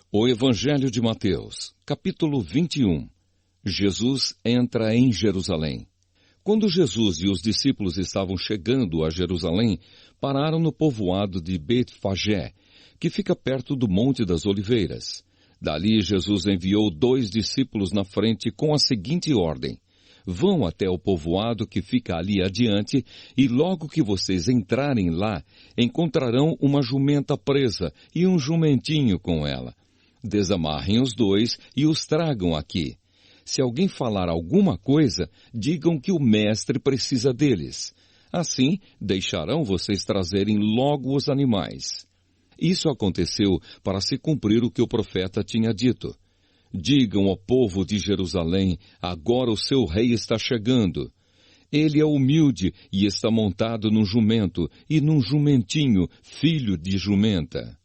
O Evangelho de Mateus, capítulo 21. Jesus entra em Jerusalém. Quando Jesus e os discípulos estavam chegando a Jerusalém, pararam no povoado de Betfagé, que fica perto do Monte das Oliveiras. Dali Jesus enviou 2 discípulos na frente com a seguinte ordem: vão até o povoado que fica ali adiante, e logo que vocês entrarem lá, encontrarão uma jumenta presa e um jumentinho com ela. Desamarrem os 2 e os tragam aqui. Se alguém falar alguma coisa, digam que o mestre precisa deles. Assim, deixarão vocês trazerem logo os animais. Isso aconteceu para se cumprir o que o profeta tinha dito. Digam ao povo de Jerusalém, agora o seu rei está chegando. Ele é humilde e está montado num jumento e num jumentinho, filho de jumenta.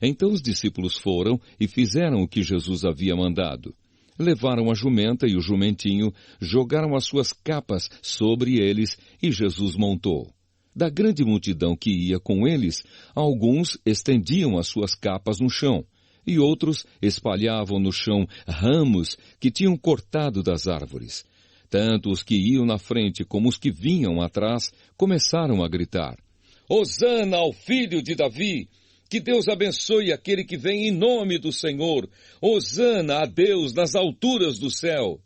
Então os discípulos foram e fizeram o que Jesus havia mandado. Levaram a jumenta e o jumentinho, jogaram as suas capas sobre eles e Jesus montou. Da grande multidão que ia com eles, alguns estendiam as suas capas no chão, e outros espalhavam no chão ramos que tinham cortado das árvores. Tanto os que iam na frente como os que vinham atrás começaram a gritar: Hosana ao filho de Davi! Que Deus abençoe aquele que vem em nome do Senhor! Hosana a Deus nas alturas do céu!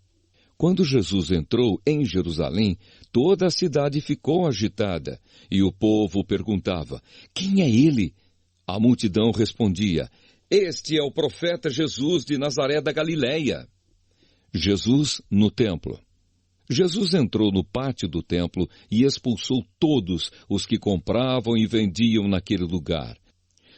Quando Jesus entrou em Jerusalém, toda a cidade ficou agitada, e o povo perguntava: quem é ele? A multidão respondia: este é o profeta Jesus de Nazaré da Galileia. Jesus no templo. Jesus entrou no pátio do templo e expulsou todos os que compravam e vendiam naquele lugar.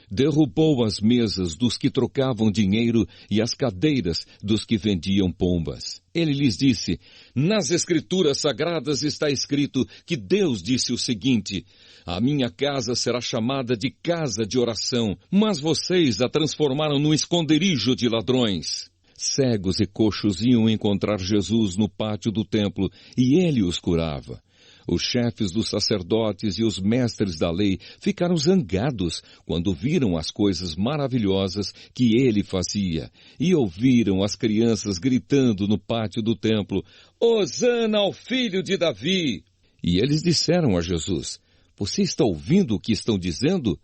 Derrubou as mesas dos que trocavam dinheiro e as cadeiras dos que vendiam pombas. Ele lhes disse: nas Escrituras Sagradas está escrito que Deus disse o seguinte: a minha casa será chamada de casa de oração, mas vocês a transformaram num esconderijo de ladrões. Cegos e coxos iam encontrar Jesus no pátio do templo e ele os curava. Os chefes dos sacerdotes e os mestres da lei ficaram zangados quando viram as coisas maravilhosas que ele fazia e ouviram as crianças gritando no pátio do templo: Hosana ao filho de Davi! E eles disseram a Jesus: você está ouvindo o que estão dizendo?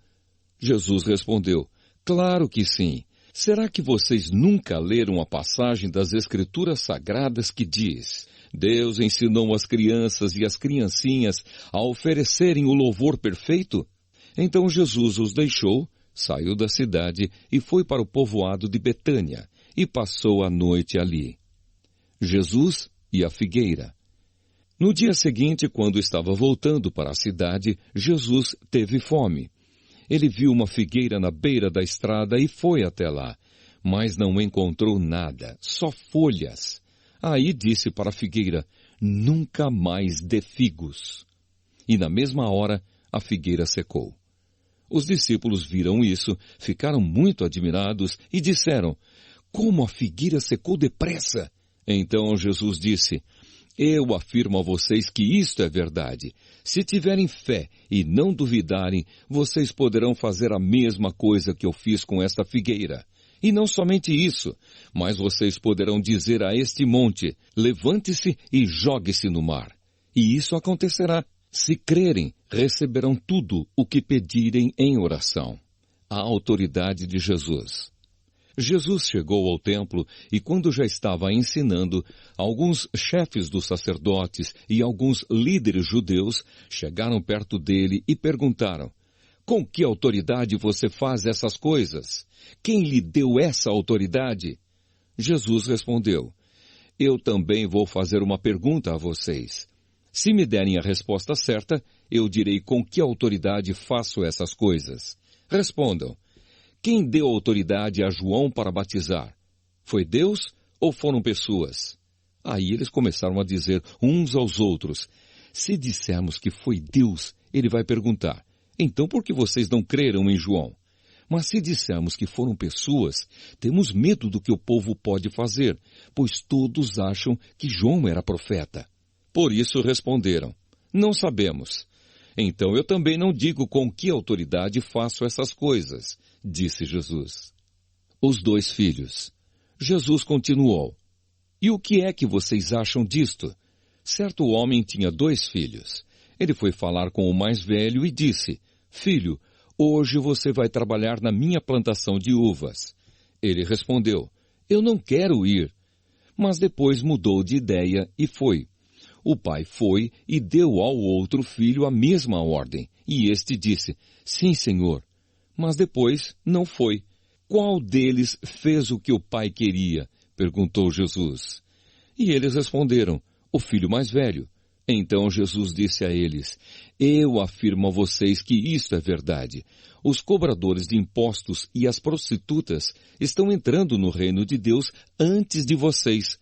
Jesus respondeu: claro que sim. Será que vocês nunca leram a passagem das Escrituras Sagradas que diz: Deus ensinou as crianças e as criancinhas a oferecerem o louvor perfeito? Então Jesus os deixou, saiu da cidade e foi para o povoado de Betânia, e passou a noite ali. Jesus e a figueira. No dia seguinte, quando estava voltando para a cidade, Jesus teve fome. Ele viu uma figueira na beira da estrada e foi até lá, mas não encontrou nada, só folhas. Aí disse para a figueira: nunca mais dê figos. E na mesma hora a figueira secou. Os discípulos viram isso, ficaram muito admirados e disseram: como a figueira secou depressa? Então Jesus disse: eu afirmo a vocês que isto é verdade. Se tiverem fé e não duvidarem, vocês poderão fazer a mesma coisa que eu fiz com esta figueira. E não somente isso, mas vocês poderão dizer a este monte: levante-se e jogue-se no mar. E isso acontecerá. Se crerem, receberão tudo o que pedirem em oração. A autoridade de Jesus. Jesus chegou ao templo e, quando já estava ensinando, alguns chefes dos sacerdotes e alguns líderes judeus chegaram perto dele e perguntaram: com que autoridade você faz essas coisas? Quem lhe deu essa autoridade? Jesus respondeu: eu também vou fazer uma pergunta a vocês. Se me derem a resposta certa, eu direi com que autoridade faço essas coisas. Respondam: quem deu autoridade a João para batizar? Foi Deus ou foram pessoas? Aí eles começaram a dizer uns aos outros: se dissermos que foi Deus, ele vai perguntar: então por que vocês não creram em João? Mas se dissermos que foram pessoas, temos medo do que o povo pode fazer, pois todos acham que João era profeta. Por isso responderam: não sabemos. Então eu também não digo com que autoridade faço essas coisas, disse Jesus. Os 2 filhos. Jesus continuou: E o que é que vocês acham disto? Certo homem tinha 2 filhos. Ele foi falar com o mais velho e disse: Filho, hoje você vai trabalhar na minha plantação de uvas. Ele respondeu: Eu não quero ir. Mas depois mudou de ideia e foi. O pai foi e deu ao outro filho a mesma ordem. E este disse: Sim, senhor. Mas depois não foi. Qual deles fez o que o pai queria? Perguntou Jesus. E eles responderam: O filho mais velho. Então Jesus disse a eles: Eu afirmo a vocês que isto é verdade. Os cobradores de impostos e as prostitutas estão entrando no reino de Deus antes de vocês.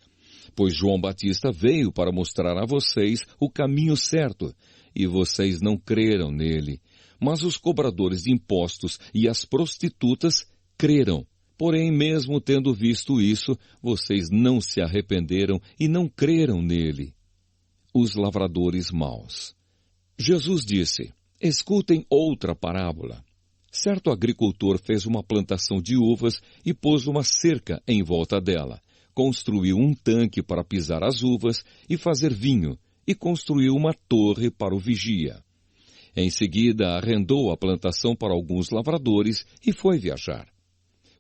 Pois João Batista veio para mostrar a vocês o caminho certo, e vocês não creram nele. Mas os cobradores de impostos e as prostitutas creram. Porém, mesmo tendo visto isso, vocês não se arrependeram e não creram nele. Os lavradores maus. Jesus disse: Escutem outra parábola. Certo agricultor fez uma plantação de uvas e pôs uma cerca em volta dela. Construiu um tanque para pisar as uvas e fazer vinho, e construiu uma torre para o vigia. Em seguida, arrendou a plantação para alguns lavradores e foi viajar.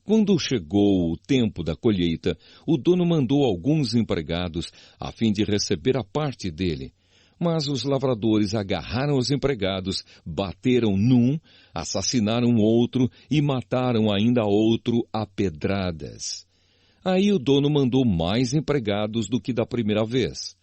Quando chegou o tempo da colheita, o dono mandou alguns empregados a fim de receber a parte dele. Mas os lavradores agarraram os empregados, bateram num, assassinaram outro e mataram ainda outro a pedradas. Aí o dono mandou mais empregados do que da primeira vez.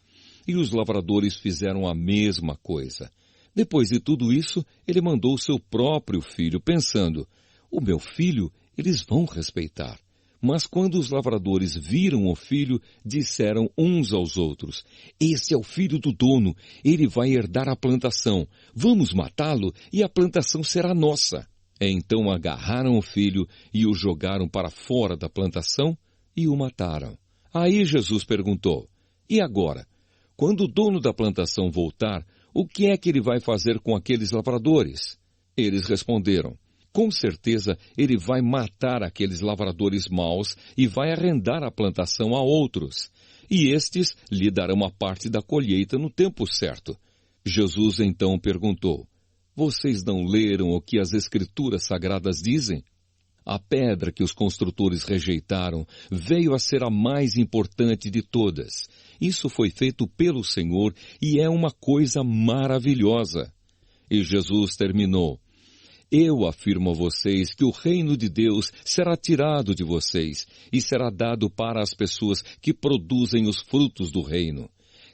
E os lavradores fizeram a mesma coisa. Depois de tudo isso, ele mandou seu próprio filho, pensando: O meu filho eles vão respeitar. Mas quando os lavradores viram o filho, disseram uns aos outros: Esse é o filho do dono, ele vai herdar a plantação. Vamos matá-lo e a plantação será nossa. Então agarraram o filho e o jogaram para fora da plantação e o mataram. Aí Jesus perguntou: E agora? Quando o dono da plantação voltar, o que é que ele vai fazer com aqueles lavradores? Eles responderam: Com certeza ele vai matar aqueles lavradores maus e vai arrendar a plantação a outros. E estes lhe darão a parte da colheita no tempo certo. Jesus então perguntou: Vocês não leram o que as Escrituras Sagradas dizem? A pedra que os construtores rejeitaram veio a ser a mais importante de todas. Isso foi feito pelo Senhor e é uma coisa maravilhosa. E Jesus terminou: Eu afirmo a vocês que o reino de Deus será tirado de vocês e será dado para as pessoas que produzem os frutos do reino.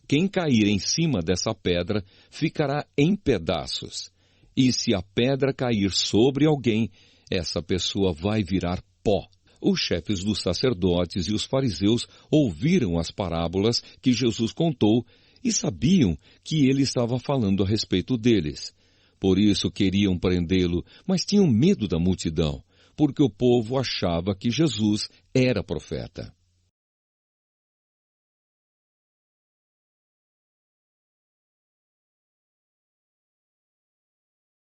Quem cair em cima dessa pedra ficará em pedaços. E se a pedra cair sobre alguém, essa pessoa vai virar pó. Os chefes dos sacerdotes e os fariseus ouviram as parábolas que Jesus contou e sabiam que ele estava falando a respeito deles. Por isso queriam prendê-lo, mas tinham medo da multidão, porque o povo achava que Jesus era profeta.